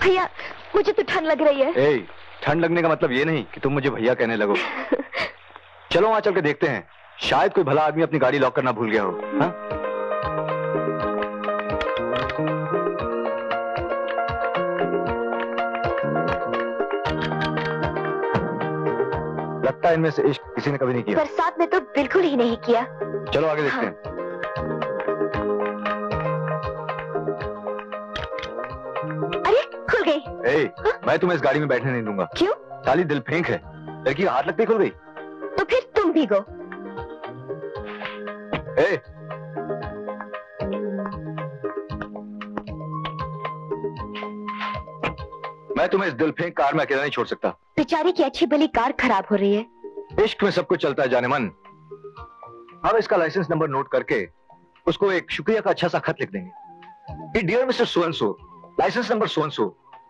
भैया मुझे तो ठंड लग रही है। ए, ठंड लगने का मतलब ये नहीं कि तुम मुझे भैया कहने लगो। चलो वहां चल के देखते हैं, शायद कोई भला आदमी अपनी गाड़ी लॉक करना भूल गया हो। हाँ? लगता है इनमें से इश्क किसी ने कभी नहीं किया। बरसात में तो बिल्कुल ही नहीं किया। चलो आगे देखते हैं। अरे खुल गई। मैं तुम्हें इस गाड़ी में बैठने नहीं दूंगा। क्यों? साली दिल फेंक है, लड़की का हाथ लगते खुल गई। तो फिर तुम भीगो। मैं तुम्हें इस दिल फेंक कार में अकेला नहीं छोड़ सकता। बेचारी की अच्छी भली कार खराब हो रही है। इश्क में सब कुछ चलता है जाने मन। अब इसका लाइसेंस नंबर नोट करके उसको एक शुक्रिया का अच्छा सा खत लिख देंगे। Dear mister so and so, licence number so and so,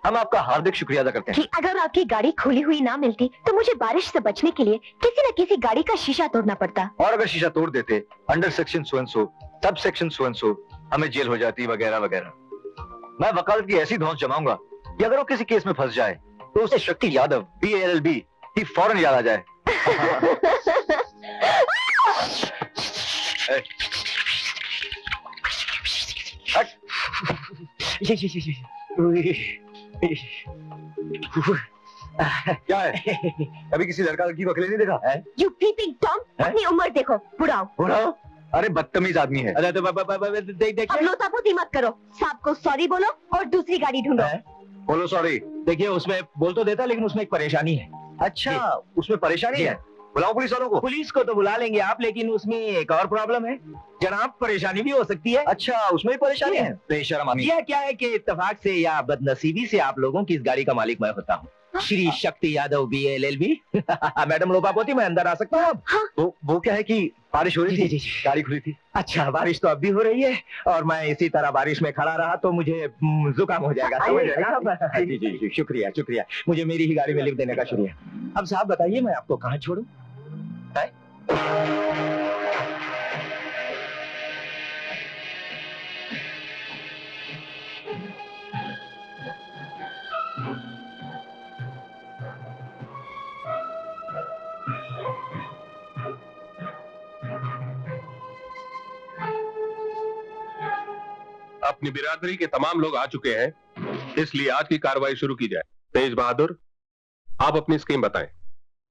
हम आपका हार्दिक शुक्रिया अदा करते हैं कि अगर आपकी गाड़ी खुली हुई ना मिलती तो मुझे बारिश से बचने के लिए किसी न किसी गाड़ी का शीशा तोड़ना पड़ता। और अगर शीशा तोड़ देते under section so and so, sub section so and सो, हमें जेल हो जाती वगैरह वगैरह। मैं वकालत की ऐसी धौंस जमाऊंगा कि अगर वो किसी केस में फंस जाए तो उसे शक्ति यादव BALLB की फौरन याद आ जाए। क्या है? कभी किसी लड़का लड़की को अकेले नहीं देखा है? You peeping Tom, अपनी उम्र देखो, बुढ़ाओ। बुढ़ाओ? अरे बदतमीज आदमी है। अरे तो अब लोतापोती मत करो, साहब को सॉरी बोलो और दूसरी गाड़ी ढूंढो। बोलो सॉरी। देखिए उसमें बोल तो देता, लेकिन उसमें एक परेशानी है। अच्छा, उसमें परेशानी है? बुलाओ पुलिस वालों को। पुलिस को तो बुला लेंगे आप, लेकिन उसमें एक और प्रॉब्लम है जनाब, परेशानी भी हो सकती है। अच्छा, उसमें भी परेशानी है? बेशर्म आदमी। यह क्या है कि इत्तेफाक से या बदनसीबी से आप लोगों की इस गाड़ी का मालिक मैं होता हूँ, श्री शक्ति यादव BALLB। मैडम लोपापोती, मैं अंदर आ सकता हूँ? हाँ। वो क्या है कि बारिश हो रही थी, गाड़ी खुली थी। अच्छा, बारिश तो अब भी हो रही है और मैं इसी तरह बारिश में खड़ा रहा तो मुझे जुकाम हो जाएगा, समझ रहे हैं आप? जी जी जी, शुक्रिया शुक्रिया, मुझे मेरी ही गाड़ी में लिख देने का शुक्रिया। अब साहब बताइए, मैं आपको कहाँ छोड़ूं? अपनी बिरादरी के तमाम लोग आ चुके हैं, इसलिए आज की कार्रवाई शुरू की जाए। तेज बहादुर, आप अपनी स्कीम बताएं।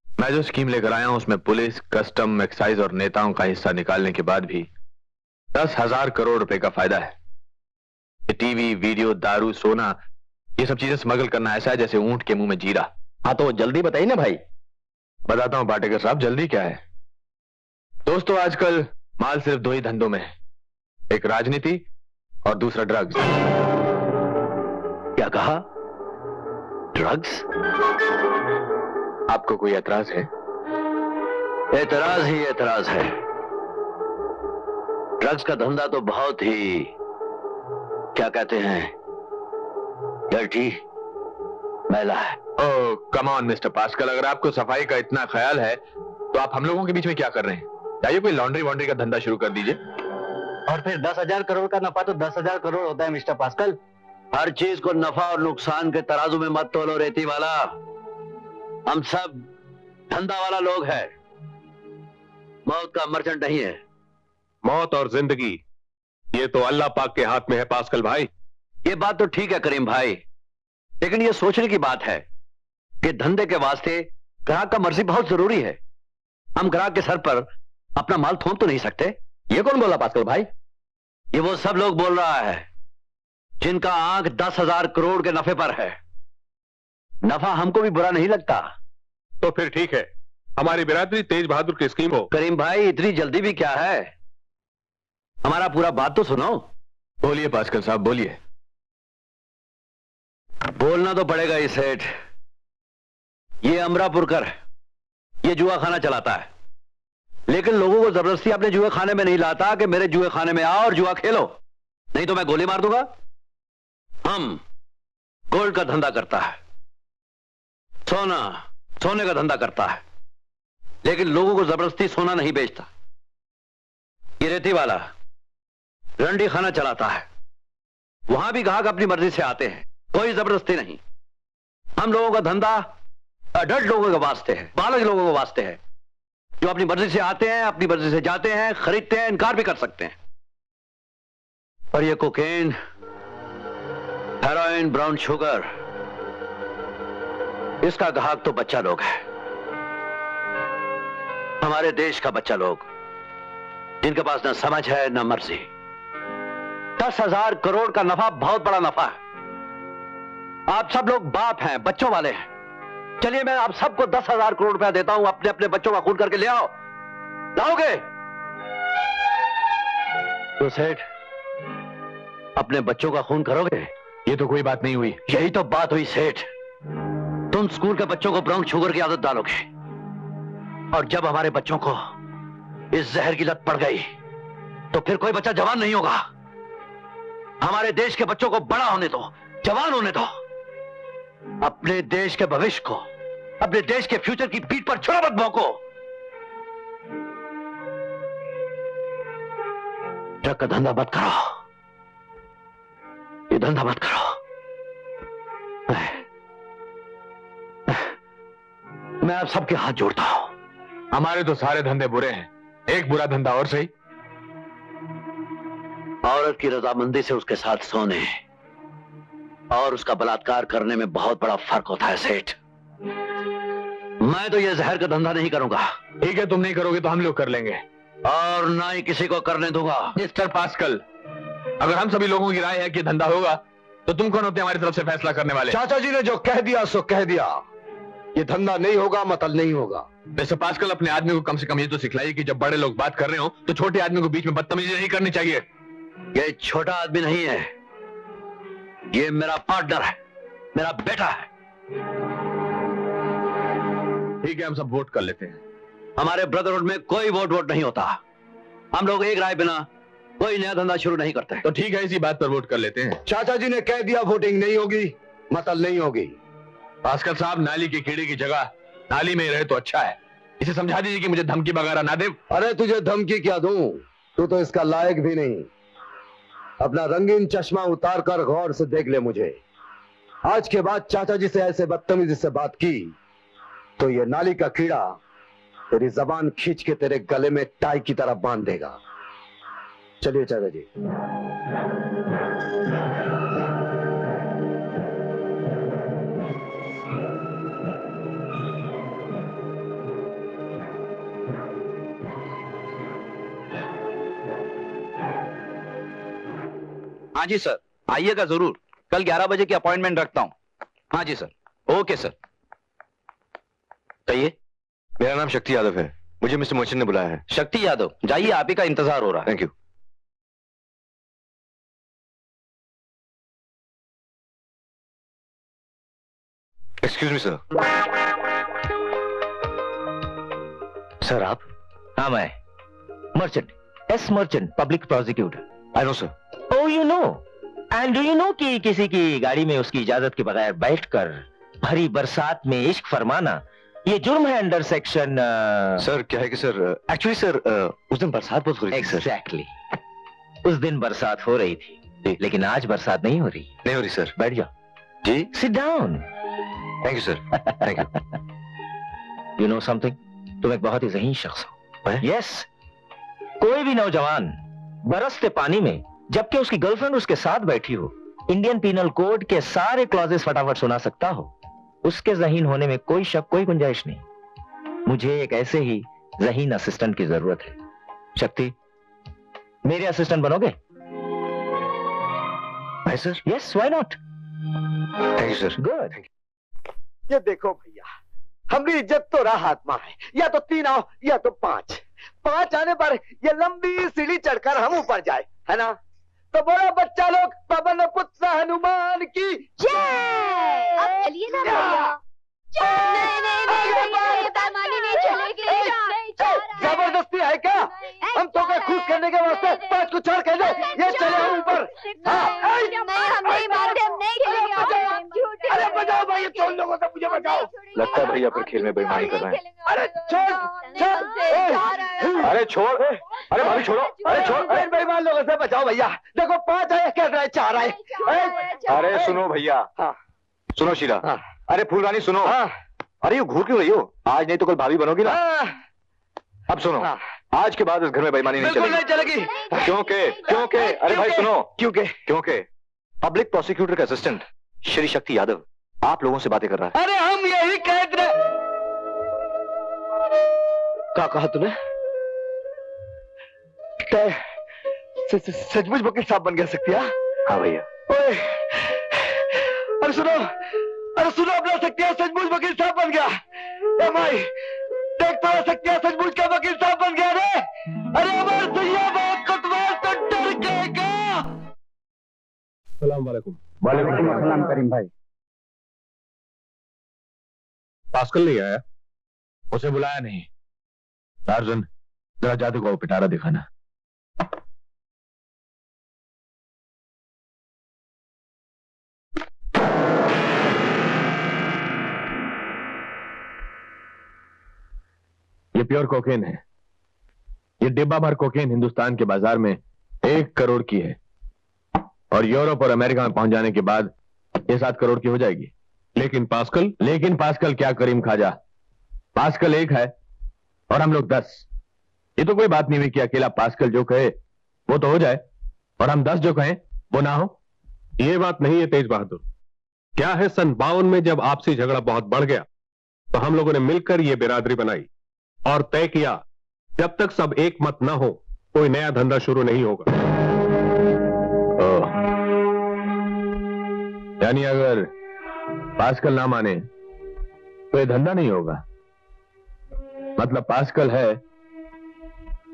मैं जो स्कीम लेकर आया हूं उसमें पुलिस, कस्टम, एक्साइज और नेताओं का हिस्सा निकालने के बाद भी 10,000 करोड़ रुपए का फायदा है। ये टीवी, वीडियो, दारू, सोना, ये सब चीजें स्मगल करना ऐसा है जैसे ऊंट के मुंह में जीरा। हाँ तो जल्दी बताइए ना भाई। बताता हूं पाटेकर साहब, जल्दी क्या है। दोस्तों, आजकल माल सिर्फ दो ही धंधों में है, एक राजनीति और दूसरा ड्रग्स। क्या कहा? ड्रग्स? आपको कोई एतराज है? एतराज ही एतराज है। ड्रग्स का धंधा तो बहुत ही, क्या कहते हैं, डर्टी, मैला है। ओह कम ऑन मिस्टर पास्कल, अगर आपको सफाई का इतना ख्याल है तो आप हम लोगों के बीच में क्या कर रहे हैं? चाहिए कोई लॉन्ड्री वॉन्ड्री का धंधा शुरू कर दीजिए। और फिर 10,000 करोड़ का नफा तो 10,000 करोड़ होता है मिस्टर पास्कल। हर चीज को नफा और नुकसान के तराजू में मत तोलो रेती वाला। हम सब धंधा वाला लोग हैं, मौत का मर्चेंट नहीं है। मौत और जिंदगी ये तो अल्लाह पाक के हाथ में है पास्कल भाई। ये बात तो ठीक है करीम भाई, लेकिन ये सोचने की बात है कि धंधे के वास्ते ग्राहक का मर्जी बहुत जरूरी है। हम ग्राहक के सर पर अपना माल थोप तो नहीं सकते। ये कौन बोला पास्कल भाई? ये वो सब लोग बोल रहा है जिनका आंख 10,000 करोड़ के नफे पर है। नफा हमको भी बुरा नहीं लगता। तो फिर ठीक है, हमारी बिरादरी तेज बहादुर की स्कीम हो। करीम भाई, इतनी जल्दी भी क्या है, हमारा पूरा बात तो सुनो। बोलिए पास्कल साहब, बोलिए। बोलना तो पड़ेगा ही सेठ। ये अमरापुरकर, ये जुआ खाना चलाता है, लेकिन लोगों को जबरदस्ती अपने जुए खाने में नहीं लाता कि मेरे जुए खाने में आओ और जुआ खेलो, नहीं तो मैं गोली मार दूंगा। हम गोल्ड का धंधा करता है, सोने का धंधा करता है, लेकिन लोगों को जबरदस्ती सोना नहीं बेचता। ये रेती वाला रंडी खाना चलाता है, वहां भी ग्राहक अपनी मर्जी से आते हैं, कोई जबरदस्ती नहीं। हम लोगों का धंधा अडल्ट लोगों के वास्ते है, बालक लोगों के वास्ते है, जो अपनी मर्जी से आते हैं, अपनी मर्जी से जाते हैं, खरीदते हैं, इनकार भी कर सकते हैं। और ये कोकेन, हेरोइन, ब्राउन शुगर, इसका ग्राहक तो बच्चा लोग है, हमारे देश का बच्चा लोग, जिनके पास न समझ है न मर्जी। 10,000 करोड़ का नफा बहुत बड़ा नफा है। आप सब लोग बाप हैं, बच्चों वाले हैं। चलिए मैं आप सबको 10,000 करोड़ रुपया देता हूं, अपने अपने बच्चों का खून करके ले आओ। लाओगे तो सेठ अपने बच्चों का खून करोगे? ये तो कोई बात नहीं हुई। यही तो बात हुई सेठ। तुम स्कूल के बच्चों को ब्राउन शुगर की आदत डालोगे, और जब हमारे बच्चों को इस जहर की लत पड़ गई तो फिर कोई बच्चा जवान नहीं होगा। हमारे देश के बच्चों को बड़ा होने दो, जवान होने दो। अपने देश के भविष्य को, अपने देश के फ्यूचर की पीठ पर छुरा मत भोंको। ट्रक का धंधा मत करो, ये धंधा मत करो। मैं आप सबके हाथ जोड़ता हूं। हमारे तो सारे धंधे बुरे हैं, एक बुरा धंधा और सही। औरत की रजामंदी से उसके साथ सोने और उसका बलात्कार करने में बहुत बड़ा फर्क होता है सेठ। मैं तो ये जहर का धंधा नहीं करूंगा। ठीक है, तुम नहीं करोगे तो हम लोग कर लेंगे, और ना ही किसी को करने दूंगा। मिस्टर पास्कल, अगर हम सभी लोगों की राय है कि धंधा होगा तो तुम कौन होते हमारी तरफ से फैसला करने वाले? चाचा जी ने जो कह दिया सो कह दिया। ये धंधा नहीं होगा, मतलब नहीं होगा। मिस्टर पास्कल, अपने आदमी को कम से कम ये तो सिखलाइए कि जब बड़े लोग बात कर रहे हो तो छोटे आदमी को बीच में बदतमीजी नहीं करनी चाहिए। ये छोटा आदमी नहीं है, ये मेरा पार्टनर है, मेरा बेटा है। ठीक है, हम सब वोट कर लेते हैं। हमारे ब्रदरहुड में कोई वोट नहीं होता। हम लोग एक राय बिना कोई नया धंधा शुरू नहीं करते। तो ठीक है, इसी बात पर वोट कर लेते हैं। चाचा जी ने कह दिया वोटिंग नहीं होगी, मतलब नहीं होगी। पास्कल साहब, नाली के कीड़े की जगह नाली में रहे तो अच्छा है। इसे समझा दीजिए कि मुझे धमकी वगैरह ना दे। अरे तुझे धमकी क्या दूं, तू तो इसका लायक भी नहीं। अपना रंगीन चश्मा उतार कर गौर से देख ले मुझे। आज के बाद चाचा जी से ऐसे बदतमीजी से बात की तो ये नाली का कीड़ा तेरी जबान खींच के तेरे गले में टाई की तरह बांध देगा। चलिए चाचा जी। हाँ जी सर, आइएगा जरूर। कल 11 बजे की अपॉइंटमेंट रखता हूँ। हाँ जी सर, ओके सर। कहिए। मेरा नाम शक्ति यादव है, मुझे मिस्टर मोचन ने बुलाया है। शक्ति यादव, जाइए, आप ही का इंतजार हो रहा है। Thank you. Excuse me sir. Sir आप? हाँ, मैं Merchant, S Merchant, public prosecutor. I know sir. Oh you know, and do you know कि किसी की गाड़ी में उसकी इजाजत के बगैर बैठकर भरी बरसात में इश्क फरमाना ये जुर्म है अंडर सेक्शन। सर क्या है कि सर, एक्चुअली सर उस दिन बरसात बहुत हो रही थी सर। एग्जैक्टली, उस दिन बरसात हो रही थी, लेकिन आज बरसात नहीं हो रही। नहीं हो रही सर। बैठ जाओ जी। Sit down. Thank you sir. Thank you. You know something, तुम एक बहुत ही ज़हीन शख्स हो। यस, कोई भी नौजवान बरसते पानी में जबकि उसकी गर्लफ्रेंड उसके साथ बैठी हो इंडियन पीनल कोड के सारे क्लॉजेस फटाफट सुना सकता हो। उसके ज़हीन होने में कोई शक, कोई गुंजाइश नहीं। मुझे एक ऐसे ही ज़हीन असिस्टेंट की जरूरत है। शक्ति, मेरे असिस्टेंट बनोगे? Sir. Yes, why not. Thank you sir. Good. ये देखो भैया, हमारी इज्जत तो राह आत्मा है, या तो 3 आओ या तो 5। 5 आने पर ये लंबी सीढ़ी चढ़कर हम ऊपर जाए, है ना? तो बड़ा बच्चा लोग पवन पुत्र हनुमान की जय। अब चलिए ना भैया। नहीं, पैमाने नहीं चलेगी। जबरदस्ती है क्या? हम तो क्या खुश करने के वास्ते 5 को छोड़ के दे, ये चले हम ऊपर। नहीं, हम नहीं मानते, हम नहीं खेलेंगे। अरे बजाओ भाई, तुम लोगों से मुझे बचाओ। लगता है भैया फिर खेल में बेईमानी कर रहे हैं। अरे छोड़ छोड़, अरे छोड़, अरे भाभी छोड़ो, अरे छोड़, अरे बेईमान लोगों से बचाओ भैया। देखो 5 आए, क्या रहे 4 आए। अरे सुनो भैया, सुनो शीला, अरे फूलरानी सुनो, अरे ये घूर क्यों रही हो? आज नहीं तो कल भाभी बनोगी ना। अब सुनो, आज के बाद इस घर में बेईमानी नहीं चलेगी। क्योंकि अरे भाई सुनो, क्योंकि पब्लिक प्रोसिक्यूटर का असिस्टेंट श्री शक्ति यादव आप लोगों से बातें कर रहा है। अरे हम यही कहते रहे। क्या कहा तूने? सचमुच वकील साहब बन गया सकतिया? हाँ भैया। अरे सुनो अपना सकतिया सचमुच वकील साहब बन गया। ए माई देख तो सकतिया सचमुच का वकील साहब बन गया रे। अरे हमारे सैया बात कटवाल तो डर गएगा। सलाम वालेकुम। वालेकुम अस्सलाम करीम भाई। पास्कल नहीं आया? उसे बुलाया नहीं। टार्जन जरा जादू को पिटारा दिखाना। ये प्योर कोकेन है। ये डिब्बा भर कोकेन हिंदुस्तान के बाजार में 1 करोड़ की है और यूरोप और अमेरिका में पहुंच जाने के बाद ये 7 करोड़ की हो जाएगी। लेकिन पास्कल क्या करीम खाजा, पास्कल 1 है और हम लोग 10। ये तो कोई बात नहीं हुई कि अकेला पास्कल जो कहे वो तो हो जाए और हम 10 जो कहें वो ना हो। ये बात नहीं है तेज बहादुर। क्या है, सन 52 में जब आपसी झगड़ा बहुत बढ़ गया तो हम लोगों ने मिलकर ये बिरादरी बनाई और तय किया जब तक सब एक मत ना हो कोई नया धंधा शुरू नहीं होगा। यानी अगर पास्कल ना माने तो ये धंधा नहीं होगा। मतलब पास्कल है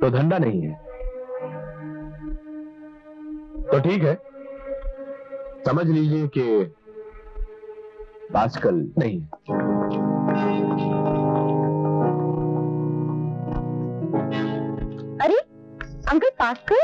तो धंधा नहीं है। तो ठीक है, समझ लीजिए कि पास्कल नहीं है। अरे अंकल पास्कल,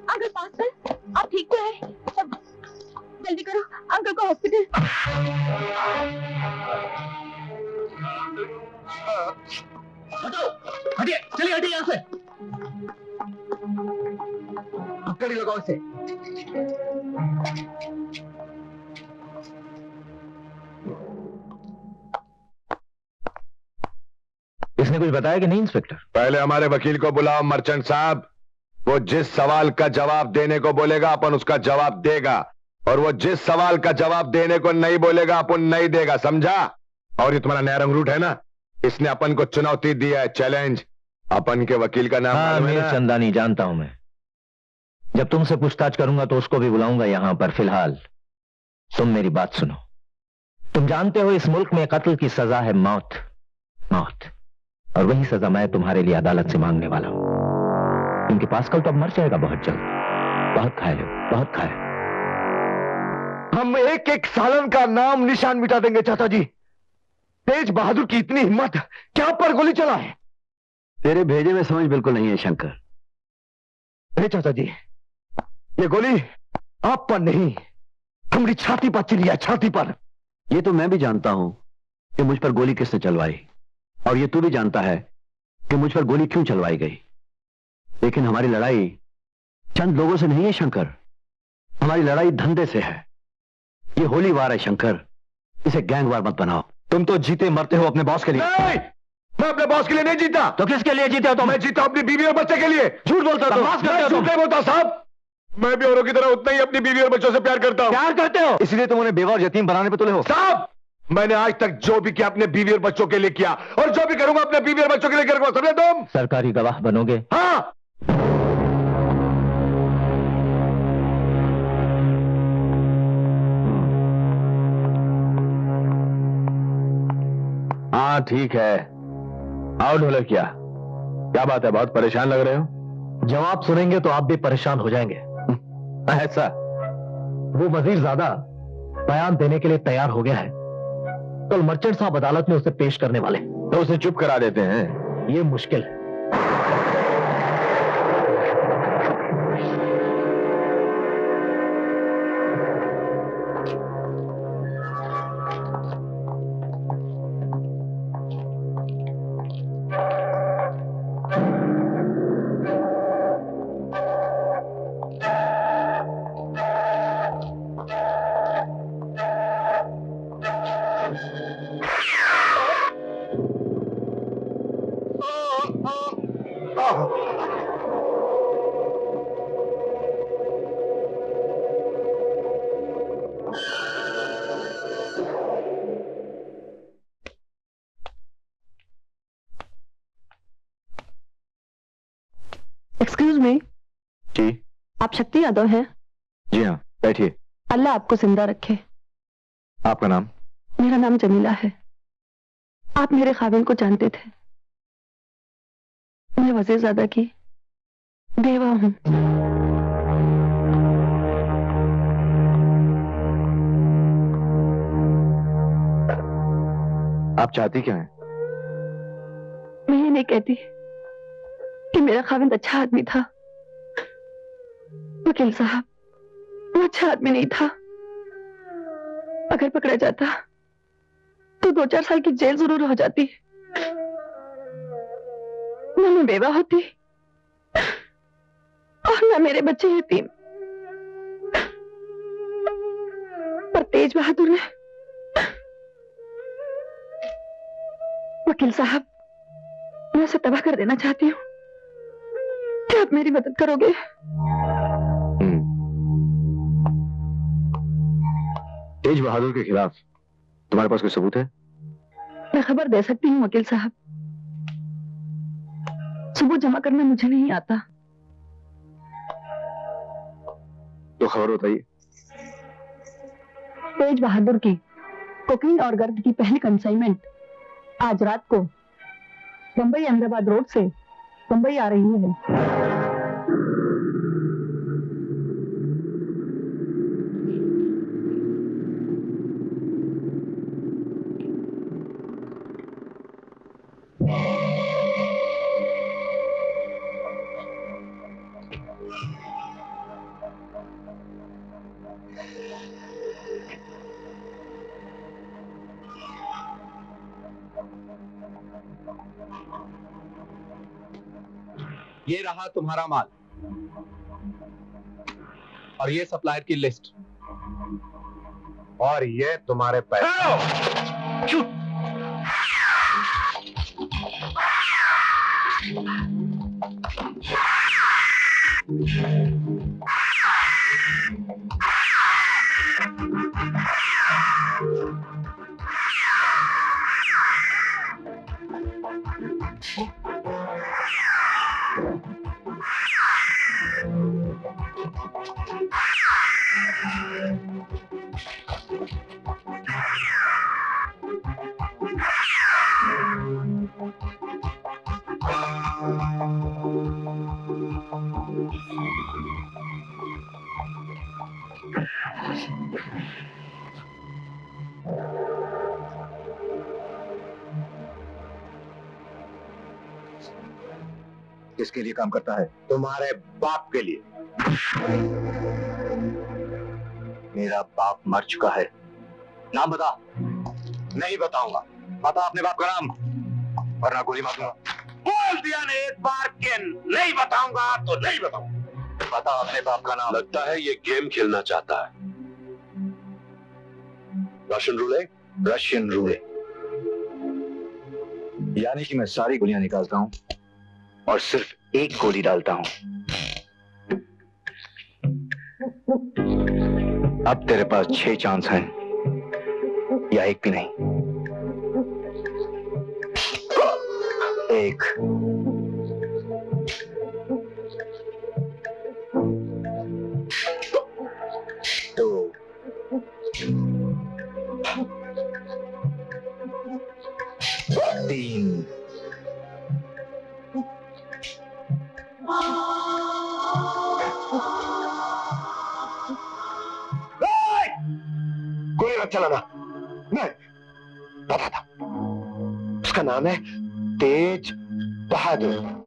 अंकल पास्कल आप ठीक तो है? जल्दी करो अंकल को हॉस्पिटल। हटिए, चलिए हटिए यहाँ से। कड़ी लगाओ इसे। इसने कुछ बताया कि नहीं इंस्पेक्टर? पहले हमारे वकील को बुलाओ मर्चेंट साहब। वो जिस सवाल का जवाब देने को बोलेगा अपन उसका जवाब देगा और वो जिस सवाल का जवाब देने को नहीं बोलेगा अपन नहीं देगा, समझा? और ये तुम्हारा नया रंग रूट है ना, इसने अपन को चुनौती दी है, चैलेंज। अपन के वकील का नाम हाँ, मीर चंदानी जानता हूं मैं। जब तुमसे पूछताछ करूंगा तो उसको भी बुलाऊंगा यहां पर। फिलहाल तुम मेरी बात सुनो। तुम जानते हो इस मुल्क में कत्ल की सजा है मौत, मौत। और वही सजा मैं तुम्हारे लिए अदालत से मांगने वाला हूं, क्योंकि पास्कल तो अब मर जाएगा बहुत जल्द। बहुत खाए लो, बहुत खाए। हम एक एक सालन का नाम निशान मिटा देंगे चाचा जी। तेज बहादुर की इतनी हिम्मत, क्या पर गोली चला है? तेरे भेजे में समझ बिल्कुल नहीं है शंकर। अरे चाचा जी, ये गोली आप पर नहीं, हमारी छाती पर चली है, छाती पर। ये तो मैं भी जानता हूं कि मुझ पर गोली किसने चलवाई, और ये तू भी जानता है कि मुझ पर गोली क्यों चलवाई गई। लेकिन हमारी लड़ाई चंद लोगों से नहीं है शंकर, हमारी लड़ाई धंधे से है। ये होली वार है शंकर, इसे गैंग वार मत बनाओ। तुम तो जीते मरते हो अपने बॉस के लिए। नहीं, मैं अपने बॉस के लिए नहीं जीता। तो किसके लिए जीते हो तुम? मैं जीता अपनी बीवी और बच्चे के लिए। झूठ बोलता हो? झूठ नहीं बोलता साहब। मैं भी औरों की तरह उतना ही अपनी बीवी और बच्चों से प्यार करता हूं। प्यार करते हो, इसलिए तुम उन्हें बेवा और यतीम बनाने पे तुले हो। साहब, मैंने आज तक जो भी किया अपने बीवी और बच्चों के लिए किया, और जो भी करूंगा अपने बीवी और बच्चों के लिए करूंगा, समझे तुम? सरकारी गवाह बनोगे? हाँ। हाँ ठीक है। आओ ढोलक, क्या बात है, बहुत परेशान लग रहे हो। जवाब सुनेंगे तो आप भी परेशान हो जाएंगे। ऐसा? वो वजीर ज़ादा बयान देने के लिए तैयार हो गया है। कल मर्चेंट साहब अदालत में उसे पेश करने वाले। तो उसे चुप करा देते हैं। ये मुश्किल है। Excuse me. जी। आप शक्ति यादव हैं? जी हाँ, बैठिए। अल्लाह आपको जिंदा रखे। आपका नाम? मेरा नाम जमीला है। आप मेरे खाविन को जानते थे। मैं वजीर ज़ादा की बेवा हूं। आप चाहती क्या हैं? मैं ये नहीं कहती कि मेरा खाविंद अच्छा आदमी था। वकील साहब, वो अच्छा आदमी नहीं था। अगर पकड़ा जाता तो 2-4 साल की जेल जरूर हो जाती। न मैं बेवा होती और न मेरे बच्चे यतीम। पर तेज बहादुर ने, वकील साहब, मैं उसे तबाह कर देना चाहती हूँ। क्या आप मेरी मदद करोगे? तेज बहादुर के खिलाफ तुम्हारे पास कोई सबूत है? मैं खबर दे सकती हूँ वकील साहब। सबूत जमा करना मुझे नहीं आता। तो खबर बताइए। तेज बहादुर की कोकीन और गर्द की पहली कंसाइनमेंट आज रात को बंबई अहमदाबाद रोड से बंबई आ रही है। ये रहा तुम्हारा माल और ये सप्लायर की लिस्ट और ये तुम्हारे पैसे। किसके लिए काम करता है? तुम्हारे बाप के लिए। मेरा बाप मर चुका है। नाम बता। नहीं बताऊंगा। बता अपने बाप का नाम वरना गोली मार दूंगा। बोल दिया ने एक बार के नहीं बताऊंगा तो नहीं बताऊंगा। बता अपने बाप का नाम। लगता है ये गेम खेलना चाहता है। रशियन रूले? रशियन रूले यानी कि मैं सारी गोलियां निकालता हूं और सिर्फ एक गोली डालता हूं। अब तेरे पास 6 चांस हैं या एक भी नहीं। 1 2 3 गोली मत चलाना। मैं बताता, उसका नाम है तेज बहादुर।